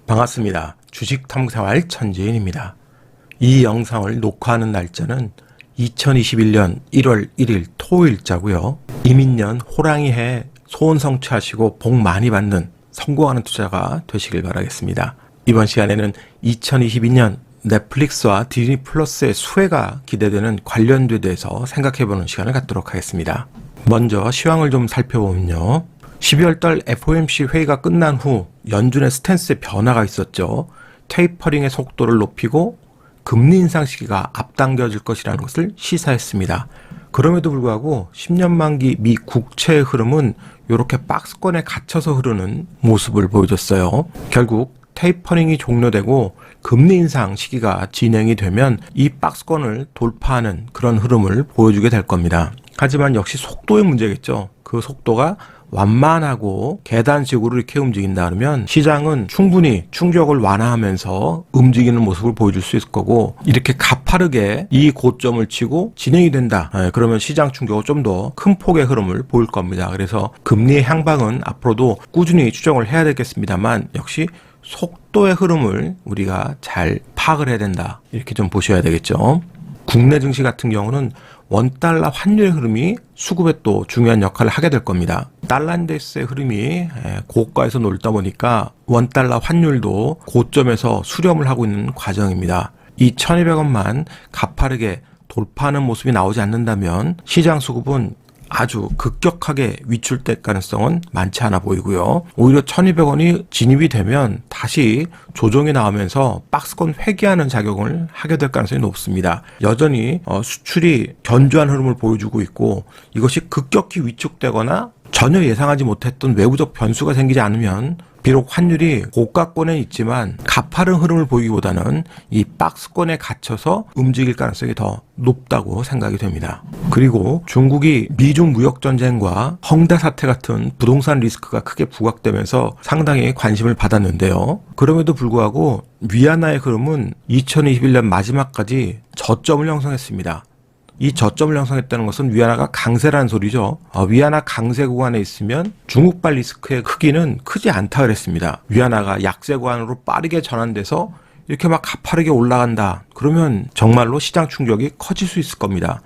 반갑습니다. 주식탐구생활 천재인입니다. 이 영상을 녹화하는 날짜는 2021년 1월 1일 토요일자고요. 이민년 호랑이해 소원 성취하시고 복 많이 받는 성공하는 투자가 되시길 바라겠습니다. 이번 시간에는 2022년 넷플릭스와 디즈니 플러스의 수혜가 기대되는 관련주에 대해서 생각해보는 시간을 갖도록 하겠습니다. 먼저 시황을 좀 살펴보면요. 12월달 FOMC 회의가 끝난 후 연준의 스탠스에 변화가 있었죠. 테이퍼링의 속도를 높이고 금리 인상 시기가 앞당겨질 것이라는 것을 시사했습니다. 그럼에도 불구하고 10년 만기 미 국채의 흐름은 이렇게 박스권에 갇혀서 흐르는 모습을 보여줬어요. 결국 테이퍼링이 종료되고 금리 인상 시기가 진행이 되면 이 박스권을 돌파하는 그런 흐름을 보여주게 될 겁니다. 하지만 역시 속도의 문제겠죠. 그 속도가 완만하고 계단식으로 이렇게 움직인다 그러면 시장은 충분히 충격을 완화하면서 움직이는 모습을 보여줄 수 있을 거고, 이렇게 가파르게 이 고점을 치고 진행이 된다. 그러면 시장 충격은 좀 더 큰 폭의 흐름을 보일 겁니다. 그래서 금리의 향방은 앞으로도 꾸준히 추정을 해야 되겠습니다만 역시 속도의 흐름을 우리가 잘 파악을 해야 된다. 이렇게 좀 보셔야 되겠죠. 국내 증시 같은 경우는 원달러 환율의 흐름이 수급에 또 중요한 역할을 하게 될 겁니다. 달러인덱스의 흐름이 고가에서 놀다 보니까 원달러 환율도 고점에서 수렴을 하고 있는 과정입니다. 이 1200원만 가파르게 돌파하는 모습이 나오지 않는다면 시장 수급은 아주 급격하게 위출될 가능성은 많지 않아 보이고요. 오히려 1200원이 진입이 되면 다시 조정이 나오면서 박스권 회귀하는 작용을 하게 될 가능성이 높습니다. 여전히 수출이 견조한 흐름을 보여주고 있고, 이것이 급격히 위축되거나 전혀 예상하지 못했던 외부적 변수가 생기지 않으면 비록 환율이 고가권에 있지만 가파른 흐름을 보이기보다는 이 박스권에 갇혀서 움직일 가능성이 더 높다고 생각이 됩니다. 그리고 중국이 미중 무역전쟁과 헝다 사태 같은 부동산 리스크가 크게 부각되면서 상당히 관심을 받았는데요. 그럼에도 불구하고 위안화의 흐름은 2021년 마지막까지 저점을 형성했습니다. 이 저점을 형성했다는 것은 위안화가 강세라는 소리죠. 위안화 강세 구간에 있으면 중국발 리스크의 크기는 크지 않다 그랬습니다. 위안화가 약세 구간으로 빠르게 전환돼서 이렇게 막 가파르게 올라간다. 그러면 정말로 시장 충격이 커질 수 있을 겁니다.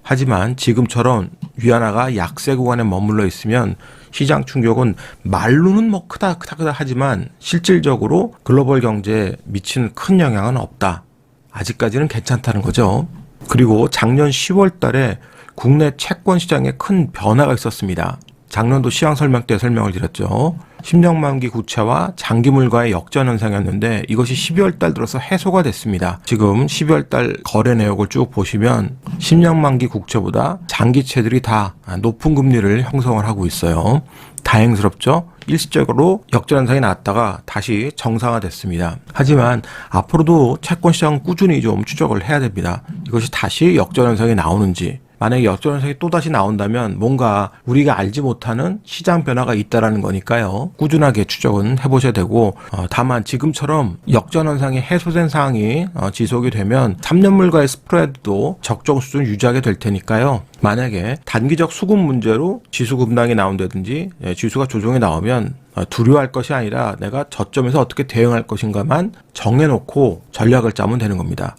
하지만 지금처럼 위안화가 약세 구간에 머물러 있으면 시장 충격은 말로는 뭐 크다 하지만 실질적으로 글로벌 경제에 미치는 큰 영향은 없다. 아직까지는 괜찮다는 거죠. 그리고 작년 10월 달에 국내 채권 시장에 큰 변화가 있었습니다. 작년도 시황 설명 때 설명을 드렸죠. 10년 만기 국채와 장기물과의 역전 현상이었는데 이것이 12월 달 들어서 해소가 됐습니다. 지금 12월 달 거래 내역을 쭉 보시면 10년 만기 국채보다 장기채들이 다 높은 금리를 형성을 하고 있어요. 다행스럽죠? 일시적으로 역전 현상이 나왔다가 다시 정상화됐습니다. 하지만 앞으로도 채권 시장은 꾸준히 좀 추적을 해야 됩니다. 이것이 다시 역전 현상이 나오는지, 만약에 역전 현상이 또다시 나온다면 뭔가 우리가 알지 못하는 시장 변화가 있다라는 거니까요. 꾸준하게 추적은 해보셔야 되고, 다만 지금처럼 역전 현상이 해소된 상황이 지속이 되면 3년물과의 스프레드도 적정 수준 유지하게 될 테니까요. 만약에 단기적 수급 문제로 지수 급락이 나온다든지 지수가 조정이 나오면 두려워할 것이 아니라 내가 저점에서 어떻게 대응할 것인가만 정해놓고 전략을 짜면 되는 겁니다.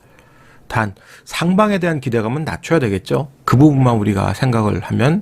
단 상방에 대한 기대감은 낮춰야 되겠죠. 그 부분만 우리가 생각을 하면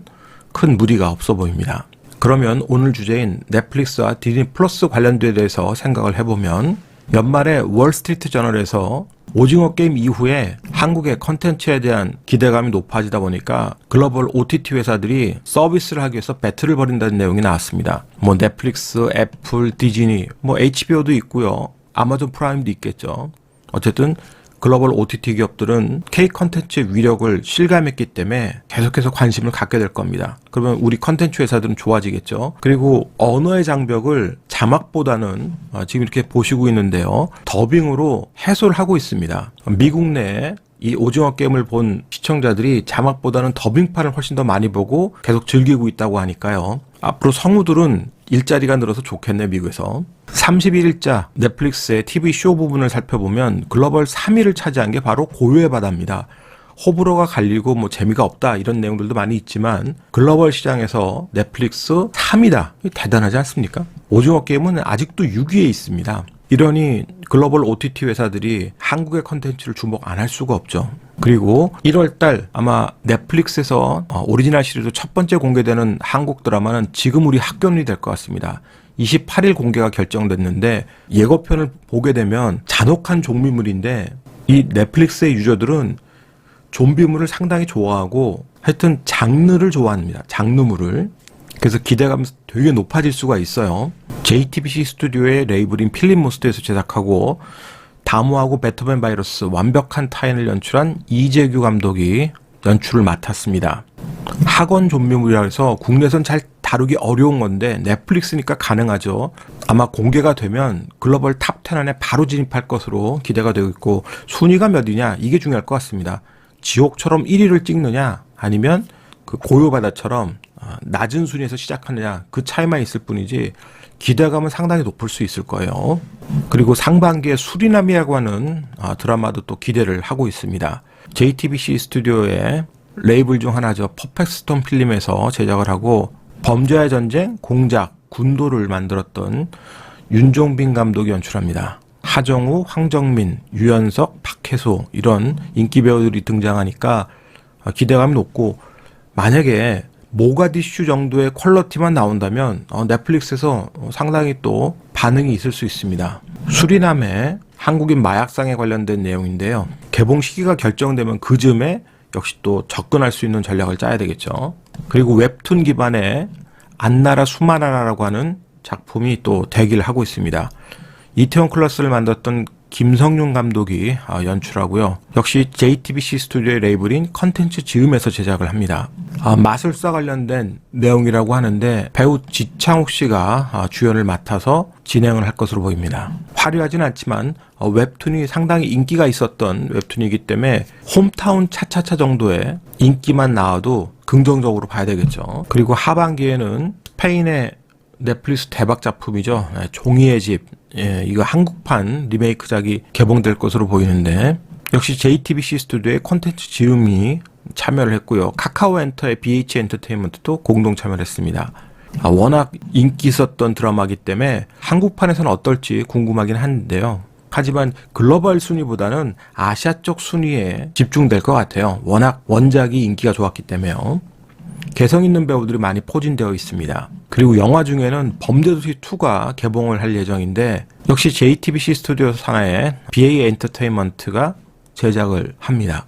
큰 무리가 없어 보입니다. 그러면 오늘 주제인 넷플릭스와 디즈니 플러스 관련주에 대해서 생각을 해보면, 연말에 월스트리트 저널에서 오징어 게임 이후에 한국의 컨텐츠에 대한 기대감이 높아지다 보니까 글로벌 OTT 회사들이 서비스를 하기 위해서 배틀을 벌인다는 내용이 나왔습니다. 뭐 넷플릭스, 애플, 디즈니, 뭐 HBO도 있고요. 아마존 프라임도 있겠죠. 어쨌든 글로벌 OTT 기업들은 K 컨텐츠의 위력을 실감했기 때문에 계속해서 관심을 갖게 될 겁니다. 그러면 우리 컨텐츠 회사들은 좋아지겠죠. 그리고 언어의 장벽을 자막보다는 지금 이렇게 보시고 있는데요. 더빙으로 해소를 하고 있습니다. 미국 내에 이 오징어 게임을 본 시청자들이 자막보다는 더빙판을 훨씬 더 많이 보고 계속 즐기고 있다고 하니까요. 앞으로 성우들은 일자리가 늘어서 좋겠네, 미국에서. 31일자 넷플릭스의 TV 쇼 부분을 살펴보면 글로벌 3위를 차지한 게 바로 고요의 바다입니다. 호불호가 갈리고 뭐 재미가 없다 이런 내용들도 많이 있지만 글로벌 시장에서 넷플릭스 3위다. 대단하지 않습니까? 오징어 게임은 아직도 6위에 있습니다. 이러니 글로벌 OTT 회사들이 한국의 컨텐츠를 주목 안 할 수가 없죠. 그리고 1월달 아마 넷플릭스에서 오리지널 시리즈 첫 번째 공개되는 한국 드라마는 지금 우리 학교문이 될 것 같습니다. 28일 공개가 결정됐는데 예고편을 보게 되면 잔혹한 좀비물인데 이 넷플릭스의 유저들은 좀비물을 상당히 좋아하고 하여튼 장르를 좋아합니다. 장르물을. 그래서 기대감이 되게 높아질 수가 있어요. JTBC 스튜디오의 레이블인 필립모스트에서 제작하고 다모하고 배트맨 바이러스 완벽한 타인을 연출한 이재규 감독이 연출을 맡았습니다. 학원 좀비물이라 해서 국내선 잘 다루기 어려운 건데 넷플릭스니까 가능하죠. 아마 공개가 되면 글로벌 탑10 안에 바로 진입할 것으로 기대가 되고 있고 순위가 몇 위냐 이게 중요할 것 같습니다. 지옥처럼 1위를 찍느냐 아니면 그 고요바다처럼 낮은 순위에서 시작하느냐 그 차이만 있을 뿐이지 기대감은 상당히 높을 수 있을 거예요. 그리고 상반기에 수리남이라고 하는 드라마도 또 기대를 하고 있습니다. JTBC 스튜디오의 레이블 중 하나죠. 퍼펙트스톤 필름에서 제작을 하고 범죄와의 전쟁, 공작, 군도를 만들었던 윤종빈 감독이 연출합니다. 하정우, 황정민, 유연석, 박혜소 이런 인기 배우들이 등장하니까 기대감이 높고 만약에 모가디슈 정도의 퀄리티만 나온다면 넷플릭스에서 상당히 또 반응이 있을 수 있습니다. 수리남의 한국인 마약상에 관련된 내용인데요. 개봉 시기가 결정되면 그 즈음에 역시 또 접근할 수 있는 전략을 짜야 되겠죠. 그리고 웹툰 기반의 안나라 수마나라라고 하는 작품이 또 대기를 하고 있습니다. 이태원 클래스를 만들었던 김성윤 감독이 연출하고요. 역시 JTBC 스튜디오의 레이블인 컨텐츠 지음에서 제작을 합니다. 마술사 관련된 내용이라고 하는데 배우 지창욱 씨가 주연을 맡아서 진행을 할 것으로 보입니다. 화려하진 않지만 웹툰이 상당히 인기가 있었던 웹툰이기 때문에 홈타운 차차차 정도의 인기만 나와도 긍정적으로 봐야 되겠죠. 그리고 하반기에는 스페인의 넷플릭스 대박 작품이죠. 종이의 집. 이거 한국판 리메이크작이 개봉될 것으로 보이는데 역시 JTBC 스튜디오의 콘텐츠 지음이 참여를 했고요. 카카오엔터의 BH 엔터테인먼트도 공동 참여를 했습니다. 워낙 인기 있었던 드라마이기 때문에 한국판에서는 어떨지 궁금하긴 한데요. 하지만 글로벌 순위보다는 아시아 쪽 순위에 집중될 것 같아요. 워낙 원작이 인기가 좋았기 때문에요. 개성 있는 배우들이 많이 포진되어 있습니다. 그리고 영화 중에는 범죄도시 2가 개봉을 할 예정인데 역시 JTBC 스튜디오 산하의 BA 엔터테인먼트가 제작을 합니다.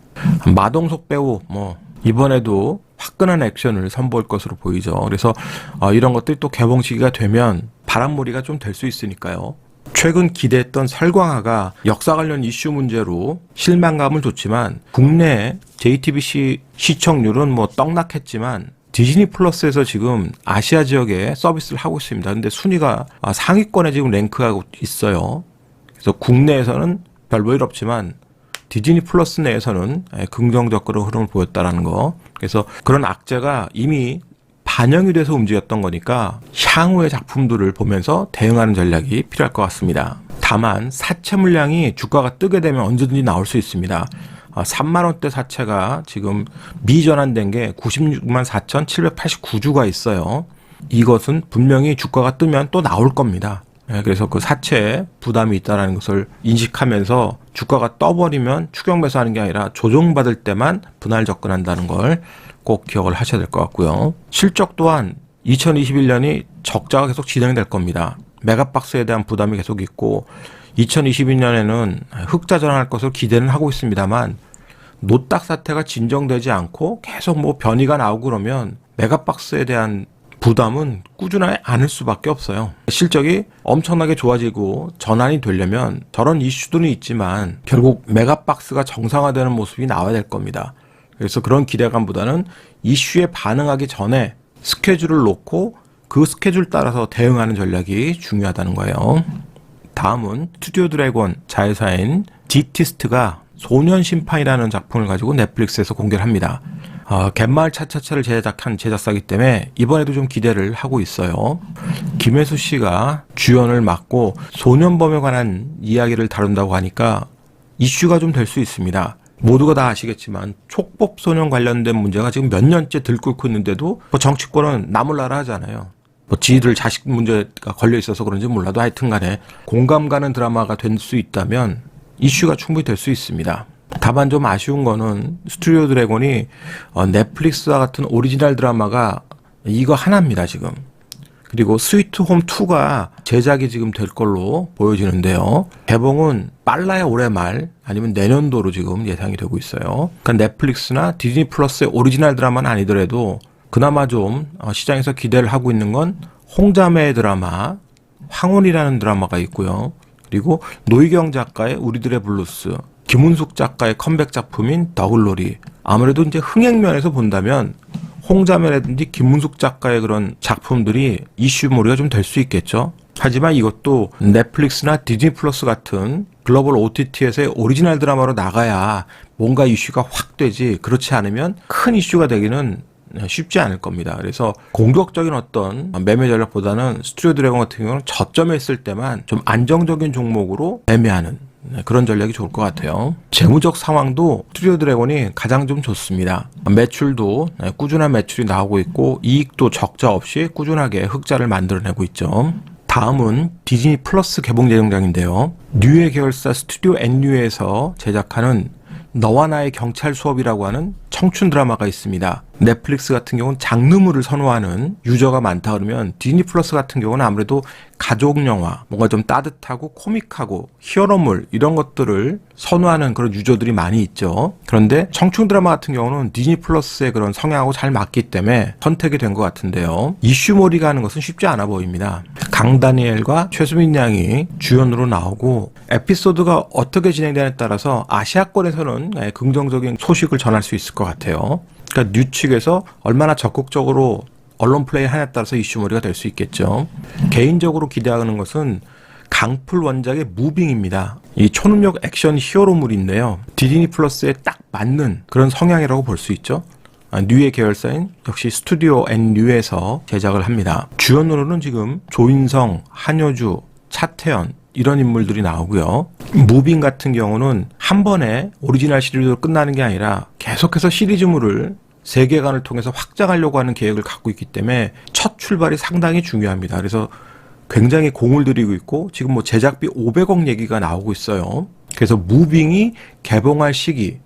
마동석 배우 이번에도 화끈한 액션을 선보일 것으로 보이죠. 그래서 이런 것들이 또 개봉 시기가 되면 바람몰이가 좀 될 수 있으니까요. 최근 기대했던 설광화가 역사 관련 이슈 문제로 실망감을 줬지만 국내 JTBC 시청률은 떡락했지만 디즈니 플러스에서 지금 아시아 지역에 서비스를 하고 있습니다. 근데 순위가 상위권에 지금 랭크하고 있어요. 그래서 국내에서는 별 볼 일 없지만 디즈니 플러스 내에서는 긍정적 그런 흐름을 보였다라는 거. 그래서 그런 악재가 이미 반영이 돼서 움직였던 거니까 향후의 작품들을 보면서 대응하는 전략이 필요할 것 같습니다. 다만 사채 물량이 주가가 뜨게 되면 언제든지 나올 수 있습니다. 3만원대 사채가 지금 미전환된 게 96만 4,789주가 있어요. 이것은 분명히 주가가 뜨면 또 나올 겁니다. 그래서 그 사채에 부담이 있다는 것을 인식하면서 주가가 떠버리면 추격 매수하는 게 아니라 조정받을 때만 분할 접근한다는 걸 꼭 기억을 하셔야 될 것 같고요. 실적 또한 2021년이 적자가 계속 진행될 겁니다. 메가박스에 대한 부담이 계속 있고 2022년에는 흑자 전환할 것으로 기대는 하고 있습니다만 노딱 사태가 진정되지 않고 계속 변이가 나오고 그러면 메가박스에 대한 부담은 꾸준하지 않을 수밖에 없어요. 실적이 엄청나게 좋아지고 전환이 되려면 저런 이슈들은 있지만 결국 메가박스가 정상화되는 모습이 나와야 될 겁니다. 그래서 그런 기대감보다는 이슈에 반응하기 전에 스케줄을 놓고 그 스케줄 따라서 대응하는 전략이 중요하다는 거예요. 다음은 스튜디오 드래곤 자회사인 디티스트가 소년 심판이라는 작품을 가지고 넷플릭스에서 공개를 합니다. 갯마을 차차차를 제작한 제작사이기 때문에 이번에도 좀 기대를 하고 있어요. 김혜수 씨가 주연을 맡고 소년범에 관한 이야기를 다룬다고 하니까 이슈가 좀 될 수 있습니다. 모두가 다 아시겠지만 촉법소년 관련된 문제가 지금 몇 년째 들끓고 있는데도 뭐 정치권은 나몰라라 하잖아요. 뭐 지들 자식 문제가 걸려 있어서 그런지 몰라도 하여튼 간에 공감 가는 드라마가 될 수 있다면 이슈가 충분히 될 수 있습니다. 다만 좀 아쉬운 거는 스튜디오 드래곤이 넷플릭스와 같은 오리지널 드라마가 이거 하나입니다, 지금. 그리고 스위트 홈 2가 제작이 지금 될 걸로 보여지는데요. 개봉은 빨라야 올해 말 아니면 내년도로 지금 예상이 되고 있어요. 그러니까 넷플릭스나 디즈니 플러스의 오리지널 드라마는 아니더라도 그나마 좀 시장에서 기대를 하고 있는 건 홍자매 드라마 황혼이라는 드라마가 있고요. 그리고 노희경 작가의 우리들의 블루스, 김은숙 작가의 컴백 작품인 더글로리. 아무래도 이제 흥행면에서 본다면 홍자매라든지 김은숙 작가의 그런 작품들이 이슈몰이가 좀 될 수 있겠죠. 하지만 이것도 넷플릭스나 디즈니 플러스 같은 글로벌 OTT에서의 오리지널 드라마로 나가야 뭔가 이슈가 확 되지, 그렇지 않으면 큰 이슈가 되기는 쉽지 않을 겁니다. 그래서 공격적인 어떤 매매 전략보다는 스튜디오 드래곤 같은 경우는 저점에 있을 때만 좀 안정적인 종목으로 매매하는 그런 전략이 좋을 것 같아요. 재무적 상황도 스튜디오 드래곤이 가장 좀 좋습니다. 매출도 꾸준한 매출이 나오고 있고 이익도 적자 없이 꾸준하게 흑자를 만들어내고 있죠. 다음은 디즈니 플러스 개봉 예정작인데요. 뉴에 계열사 스튜디오 N뉴에서 제작하는 너와 나의 경찰 수업이라고 하는 청춘 드라마가 있습니다. 넷플릭스 같은 경우는 장르물을 선호하는 유저가 많다 그러면 디즈니 플러스 같은 경우는 아무래도 가족 영화, 뭔가 좀 따뜻하고 코믹하고 히어로물 이런 것들을 선호하는 그런 유저들이 많이 있죠. 그런데 청춘 드라마 같은 경우는 디즈니 플러스의 그런 성향하고 잘 맞기 때문에 선택이 된 것 같은데요. 이슈몰이가 하는 것은 쉽지 않아 보입니다. 강다니엘과 최수민 양이 주연으로 나오고 에피소드가 어떻게 진행되냐에 따라서 아시아권에서는 긍정적인 소식을 전할 수 있을 것 같아요. 그러니까 뉴 측에서 얼마나 적극적으로 언론 플레이 하냐에 따라서 이슈몰이가 될 수 있겠죠. 개인적으로 기대하는 것은 강풀 원작의 무빙입니다. 이 초능력 액션 히어로물인데요. 디즈니 플러스에 딱 맞는 그런 성향이라고 볼 수 있죠. 뉴의 계열사인 역시 스튜디오 N뉴에서 제작을 합니다. 주연으로는 지금 조인성, 한효주, 차태현 이런 인물들이 나오고요. 무빙 같은 경우는 한 번에 오리지널 시리즈로 끝나는 게 아니라 계속해서 시리즈물을 세계관을 통해서 확장하려고 하는 계획을 갖고 있기 때문에 첫 출발이 상당히 중요합니다. 그래서 굉장히 공을 들이고 있고 지금 뭐 제작비 500억 얘기가 나오고 있어요. 그래서 무빙이 개봉할 시기,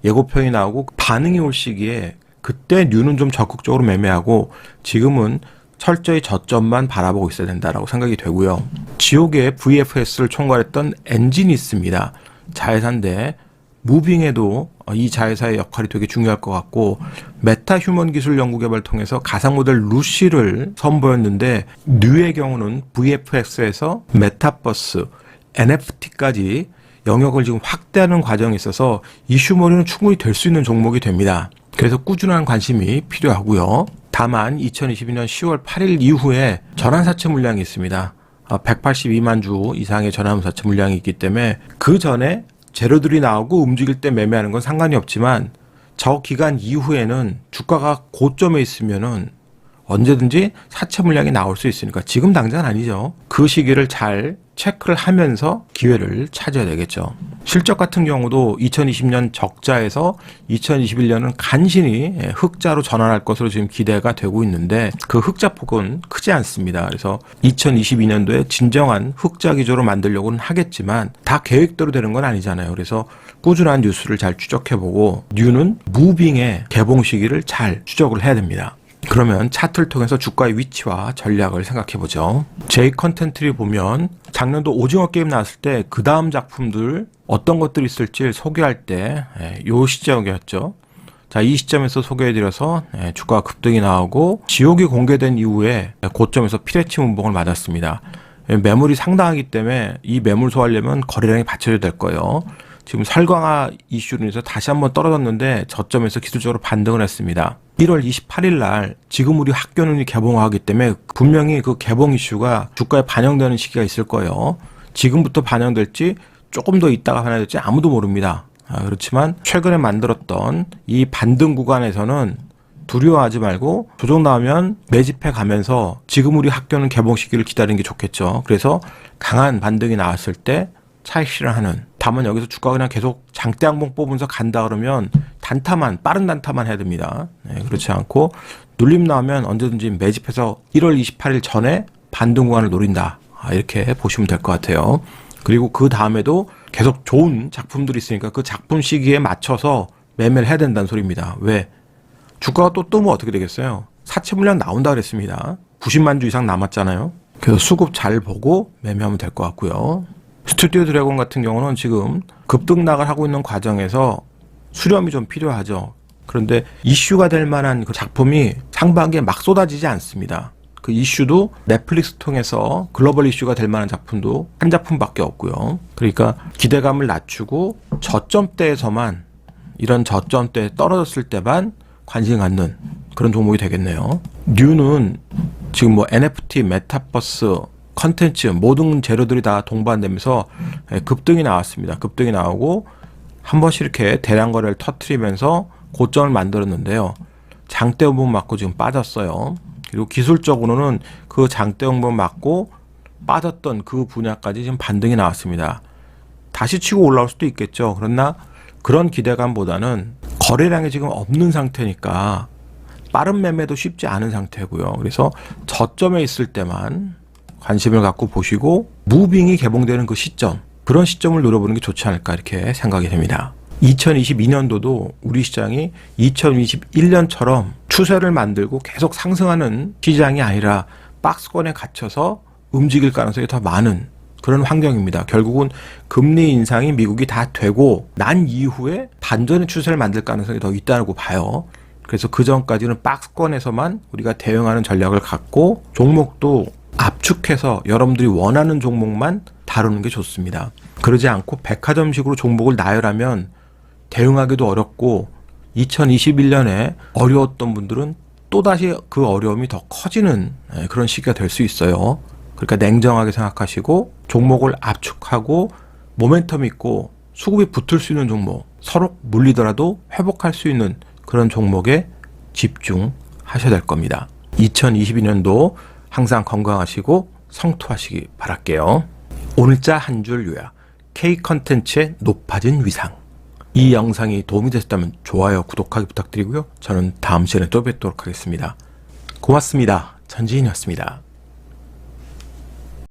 예고편이 나오고 반응이 올 시기에 그때 뉴는 좀 적극적으로 매매하고 지금은 철저히 저점만 바라보고 있어야 된다라고 생각이 되고요. 지옥의 VFS를 총괄했던 엔진이 있습니다. 자회사인데 무빙에도 이 자회사의 역할이 되게 중요할 것 같고 메타 휴먼 기술 연구개발 통해서 가상 모델 루시를 선보였는데 뉴의 경우는 VFX에서 메타버스, NFT까지 영역을 지금 확대하는 과정에 있어서 이슈몰이는 충분히 될 수 있는 종목이 됩니다. 그래서 꾸준한 관심이 필요하고요. 다만 2022년 10월 8일 이후에 전환사채 물량이 있습니다. 182만 주 이상의 전환사채 물량이 있기 때문에 그 전에 재료들이 나오고 움직일 때 매매하는 건 상관이 없지만 저 기간 이후에는 주가가 고점에 있으면은 언제든지 사채 물량이 나올 수 있으니까 지금 당장 아니죠. 그 시기를 잘 체크를 하면서 기회를 찾아야 되겠죠. 실적 같은 경우도 2020년 적자에서 2021년은 간신히 흑자로 전환할 것으로 지금 기대가 되고 있는데 그 흑자폭은 크지 않습니다. 그래서 2022년도에 진정한 흑자 기조로 만들려고는 하겠지만 다 계획대로 되는 건 아니잖아요. 그래서 꾸준한 뉴스를 잘 추적해보고 뉴는 무빙의 개봉 시기를 잘 추적을 해야 됩니다. 그러면 차트를 통해서 주가의 위치와 전략을 생각해보죠. J 컨텐츠를 보면 작년도 오징어 게임 나왔을 때 그 다음 작품들 어떤 것들이 있을지 소개할 때 이 시점이었죠. 자, 이 시점에서 소개해드려서 주가가 급등이 나오고 지옥이 공개된 이후에 고점에서 피레치 문봉을 맞았습니다. 매물이 상당하기 때문에 이 매물 소화하려면 거래량이 받쳐줘야 될 거예요. 지금 설광화 이슈로 인해서 다시 한번 떨어졌는데 저점에서 기술적으로 반등을 했습니다. 1월 28일 날 지금 우리 학교는 개봉하기 때문에 분명히 그 개봉 이슈가 주가에 반영되는 시기가 있을 거예요. 지금부터 반영될지 조금 더 있다가 반영될지 아무도 모릅니다. 그렇지만 최근에 만들었던 이 반등 구간에서는 두려워하지 말고 조정 나오면 매집해 가면서 지금 우리 학교는 개봉 시기를 기다리는 게 좋겠죠. 그래서 강한 반등이 나왔을 때 차익 실현하는. 다만 여기서 주가가 그냥 계속 장대 항봉 뽑으면서 간다 그러면 단타만, 빠른 단타만 해야 됩니다. 네, 그렇지 않고 눌림 나오면 언제든지 매집해서 1월 28일 전에 반등 구간을 노린다. 이렇게 보시면 될 것 같아요. 그리고 그 다음에도 계속 좋은 작품들이 있으니까 그 작품 시기에 맞춰서 매매를 해야 된다는 소리입니다. 왜? 주가가 또 뜨면 어떻게 되겠어요? 사채 물량 나온다 그랬습니다. 90만 주 이상 남았잖아요. 그래서 수급 잘 보고 매매하면 될 것 같고요. 스튜디오 드래곤 같은 경우는 지금 급등락을 하고 있는 과정에서 수렴이 좀 필요하죠. 그런데 이슈가 될 만한 그 작품이 상반기에 막 쏟아지지 않습니다. 그 이슈도 넷플릭스 통해서 글로벌 이슈가 될 만한 작품도 한 작품밖에 없고요. 그러니까 기대감을 낮추고 저점대에서만, 이런 저점대에 떨어졌을 때만 관심 갖는 그런 종목이 되겠네요. 뉴는 지금 뭐 NFT, 메타버스, 컨텐츠 모든 재료들이 다 동반되면서 급등이 나왔습니다. 급등이 나오고 한 번씩 이렇게 대량 거래를 터뜨리면서 고점을 만들었는데요. 장대 음봉 맞고 지금 빠졌어요. 그리고 기술적으로는 그 장대 음봉 맞고 빠졌던 그 분야까지 지금 반등이 나왔습니다. 다시 치고 올라올 수도 있겠죠. 그러나 그런 기대감보다는 거래량이 지금 없는 상태니까 빠른 매매도 쉽지 않은 상태고요. 그래서 저점에 있을 때만 관심을 갖고 보시고 무빙이 개봉되는 그 시점, 그런 시점을 노려보는 게 좋지 않을까 이렇게 생각이 됩니다. 2022년도도 우리 시장이 2021년처럼 추세를 만들고 계속 상승하는 시장이 아니라 박스권에 갇혀서 움직일 가능성이 더 많은 그런 환경입니다. 결국은 금리 인상이 미국이 다 되고 난 이후에 반전의 추세를 만들 가능성이 더 있다고 봐요. 그래서 그 전까지는 박스권에서만 우리가 대응하는 전략을 갖고 종목도 압축해서 여러분들이 원하는 종목만 다루는 게 좋습니다. 그러지 않고 백화점식으로 종목을 나열하면 대응하기도 어렵고 2021년에 어려웠던 분들은 또다시 그 어려움이 더 커지는 그런 시기가 될 수 있어요. 그러니까 냉정하게 생각하시고 종목을 압축하고 모멘텀 있고 수급이 붙을 수 있는 종목, 서로 물리더라도 회복할 수 있는 그런 종목에 집중하셔야 될 겁니다. 2022년도 항상 건강하시고 성투하시기 바랄게요. 오늘자 한 줄 요약. K컨텐츠의 높아진 위상. 이 영상이 도움이 되셨다면 좋아요, 구독하기 부탁드리고요. 저는 다음 시간에 또 뵙도록 하겠습니다. 고맙습니다. 전지인이었습니다.